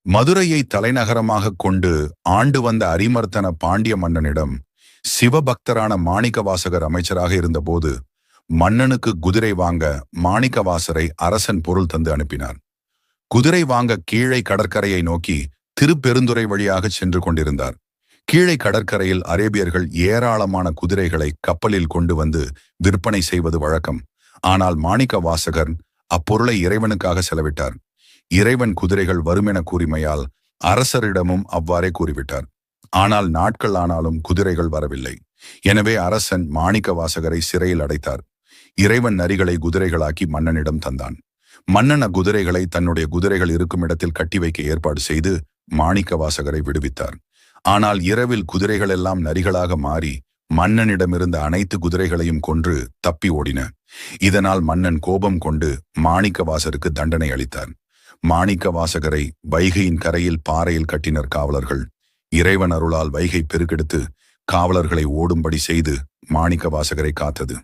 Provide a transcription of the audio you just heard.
மதுரையை தலைநகரமாகக் கொண்டு ஆண்டு வந்த அரிமர்த்தன பாண்டிய மன்னனிடம் சிவபக்தரான மாணிக்கவாசகர் அமைச்சராக இருந்தபோது மன்னனுக்கு குதிரை வாங்க மாணிக்கவாசரை அரசன் பொருள் தந்து அனுப்பினார். குதிரை வாங்க கீழே கடற்கரையை நோக்கி திருப்பெருந்துறை வழியாக சென்று கொண்டிருந்தார். கீழே கடற்கரையில் அரேபியர்கள் ஏராளமான குதிரைகளை கப்பலில் கொண்டு வந்து விற்பனை செய்வது வழக்கம். ஆனால் மாணிக்கவாசகர் அப்பொருளை இறைவனுக்காக செலவிட்டார். இறைவன் குதிரைகள் வருமென கூறிமையால் அரசரிடமும் அவ்வாறே கூறிவிட்டார். ஆனால் நாட்கள் ஆனாலும் குதிரைகள் வரவில்லை. எனவே அரசன் மாணிக்கவாசகரை சிறையில் அடைத்தார். இறைவன் நரிகளை குதிரைகளாக்கி மன்னனிடம் தந்தான். மன்னன் அக்குதிரைகளை தன்னுடைய குதிரைகள் இருக்கும் இடத்தில் கட்டி வைக்க ஏற்பாடு செய்து மாணிக்கவாசகரை விடுவித்தார். ஆனால் இரவில் குதிரைகள் எல்லாம் நரிகளாக மாறி மன்னனிடமிருந்த அனைத்து குதிரைகளையும் கொன்று தப்பி ஓடின. இதனால் மன்னன் கோபம் கொண்டு மாணிக்கவாசருக்கு தண்டனை அளித்தார். மாணிக்கவாசகரை வைகையின் கரையில் பாறையில் கட்டினர் காவலர்கள். இறைவன் அருளால் வைகை பெருக்கெடுத்து காவலர்களை ஓடும்படி செய்து மாணிக்கவாசகரை காத்தது.